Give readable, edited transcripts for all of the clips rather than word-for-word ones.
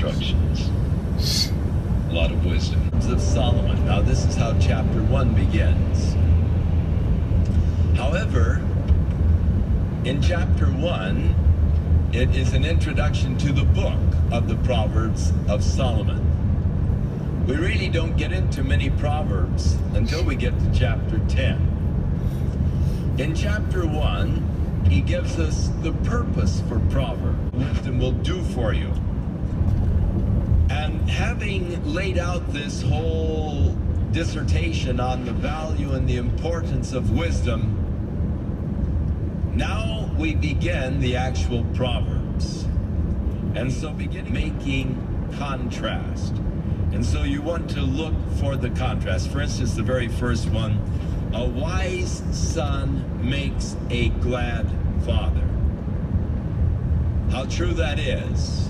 instructions. A lot of wisdom. Of Solomon. Now this is how chapter 1 begins. However, in chapter 1, it is an introduction to the book of the Proverbs of Solomon. We really don't get into many Proverbs until we get to chapter 10. In chapter 1, he gives us the purpose for Proverbs. Wisdom will do for you. And having laid out this whole dissertation on the value and the importance of wisdom, now we begin the actual Proverbs. And so begin making contrast. And so you want to look for the contrast. For instance, the very first one, a wise son makes a glad father. How true that is.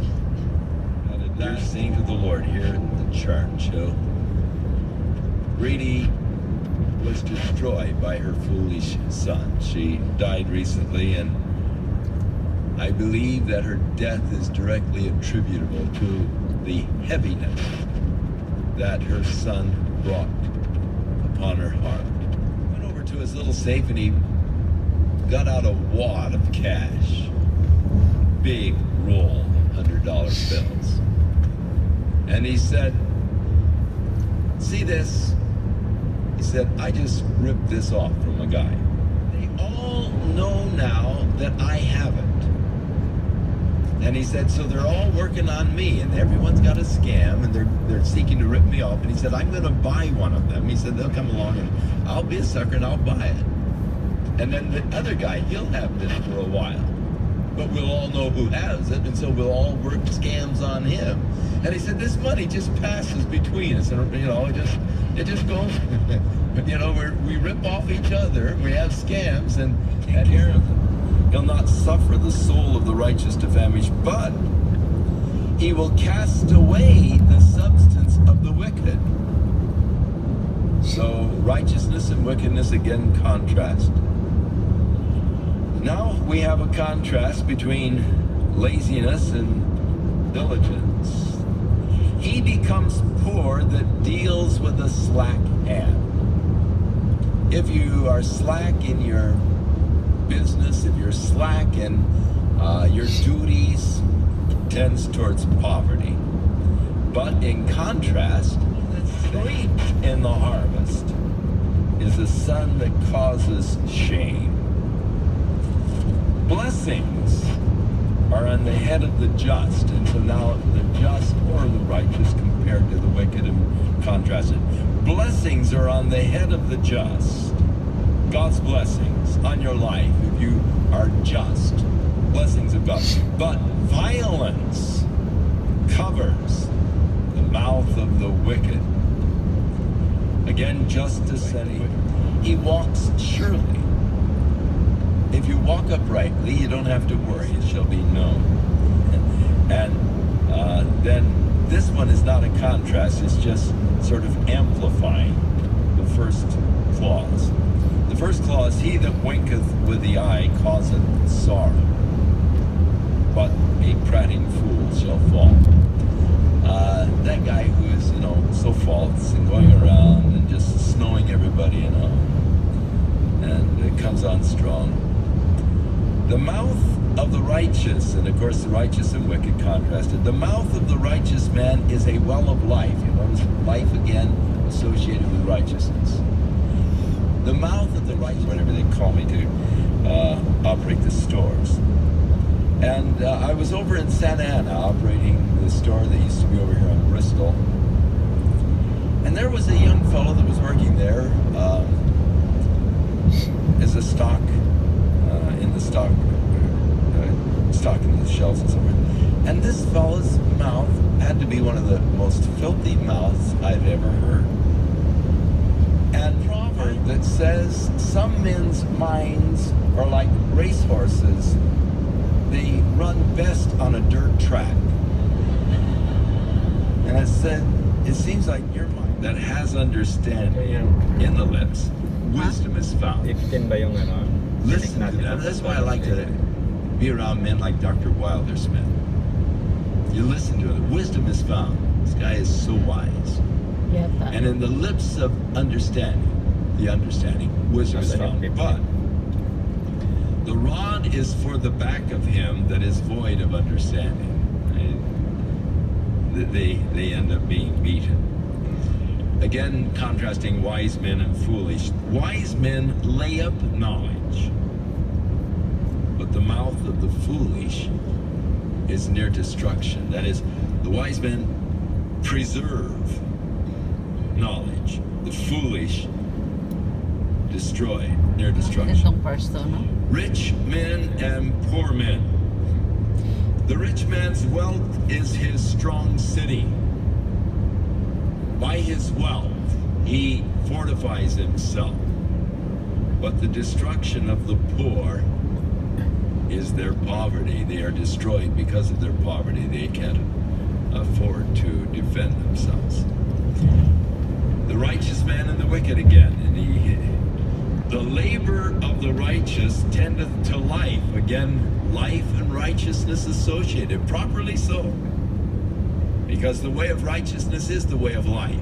That saint of the Lord here in the church who really was destroyed by her foolish son. She died recently, and I believe that her death is directly attributable to the heaviness that her son brought upon her heart. Went over to his little safe and he got out a wad of cash. Big roll, $100 bills. And he said, see this? He said, I just ripped this off from a guy. They all know now that I have it. And he said, so they're all working on me, and everyone's got a scam, and they're seeking to rip me off. And he said, I'm going to buy one of them. He said, they'll come along, and I'll be a sucker, and I'll buy it. And then the other guy, he'll have this for a while. But we'll all know who has it, and so we'll all work scams on him. And he said, this money just passes between us, and it just goes. We rip off each other, we have scams, and here he'll not suffer the soul of the righteous to famish, but he will cast away the substance of the wicked. So righteousness and wickedness again contrast. Now we have a contrast between laziness and diligence. He becomes poor that deals with a slack hand. If you are slack in your business, if you're slack in your duties, it tends towards poverty. But in contrast, reap in the harvest is a son that causes shame. Blessings are on the head of the just, and so now the just or the righteous compared to the wicked and contrasted. Blessings are on the head of the just. God's blessings on your life if you are just. Blessings of God. But violence covers the mouth of the wicked. Again, justice and he walks surely. If you walk uprightly, you don't have to worry, it shall be known. And then this one is not a contrast, it's just sort of amplifying the first clause. The first clause, he that winketh with the eye causeth sorrow, but a prating fool shall fall. That guy who is, so false and going around and just snowing everybody, and it comes on strong. The mouth of the righteous, and of course the righteous and wicked contrasted, the mouth of the righteous man is a well of life. You notice life again associated with righteousness. The mouth of the righteous, whatever they call me to operate the stores. And I was over in Santa Ana operating the store that used to be over here on Bristol. And there was a young fellow that was working there as a stock in the stock in the shelves and so forth. And this fellow's mouth had to be one of the most filthy mouths I've ever heard. And proverb that says some men's minds are like racehorses. They run best on a dirt track. And I said, it seems like your mind that has understanding in the lips, wisdom is found. Listen to that. That's why I like to be around men like Dr. Wilder Smith. You listen to it. wisdom is found. This guy is so wise. Yeah, And in the lips of understanding, wisdom is found. But the rod is for the back of him that is void of understanding. They end up being beaten. Again, contrasting wise men and foolish. Wise men lay up knowledge, but the mouth of the foolish is near destruction. That is, the wise men preserve knowledge. The foolish destroy, near destruction. Itong person, no? Rich men and poor men. The rich man's wealth is his strong city. By his wealth, he fortifies himself. But the destruction of the poor is their poverty. They are destroyed because of their poverty. They can't afford to defend themselves. The righteous man and the wicked again. And the labor of the righteous tendeth to life. Again, life and righteousness associated, properly so. Because the way of righteousness is the way of life.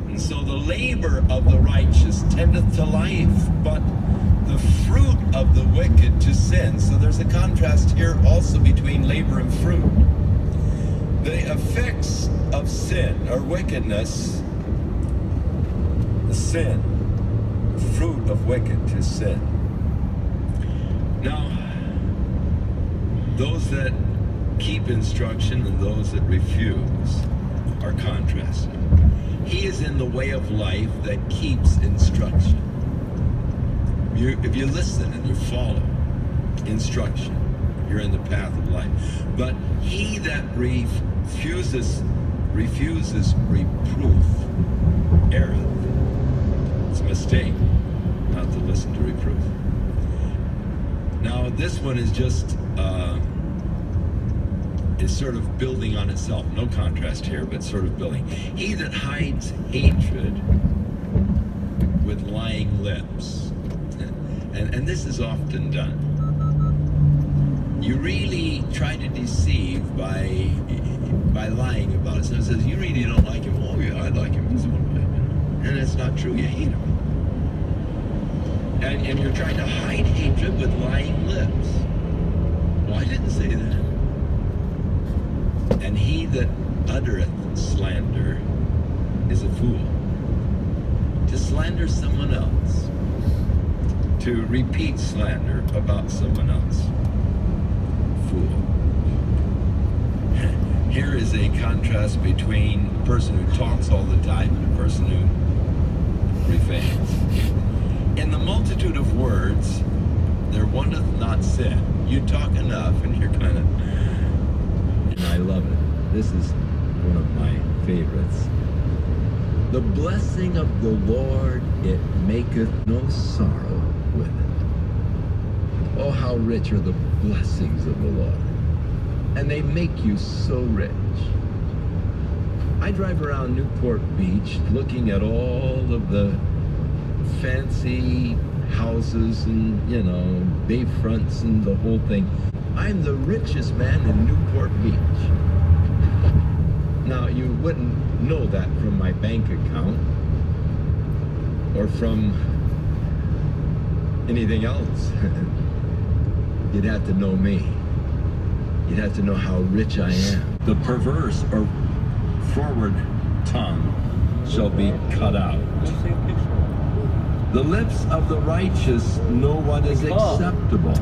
And so the labor of the righteous tendeth to life, but the fruit of the wicked to sin. So there's a contrast here also between labor and fruit. The effects of sin or wickedness, the sin, fruit of wicked to sin. Now, those that keep instruction and those that refuse are contrasted. He is in the way of life that keeps instruction. If you listen and you follow instruction, you're in the path of life. But he that refuses reproof erreth. It's a mistake not to listen to reproof. Now, this one is just is sort of building on itself. No contrast here, but sort of building. He that hides hatred with lying lips. And this is often done. You really try to deceive by lying about it. So it says, you really don't like him. Oh yeah, I like him. He's one way. And it's not true. You hate him. And you're trying to hide hatred with lying lips. Well, I didn't say that. And he that uttereth slander is a fool. To slander someone else. To repeat slander about someone else. Fool. Here is a contrast between a person who talks all the time and a person who refrains. In the multitude of words, there wanteth not sin. You talk enough and you're kind of... And I love it. This is one of my favorites. The blessing of the Lord, it maketh no sorrow with it. Oh, how rich are the blessings of the Lord. And they make you so rich. I drive around Newport Beach looking at all of the fancy houses and, you know, bayfronts and the whole thing. I'm the richest man in Newport Beach. Now, you wouldn't know that from my bank account or from anything else. You'd have to know me. You'd have to know how rich I am. The perverse or forward tongue shall be cut out. The lips of the righteous know what is acceptable.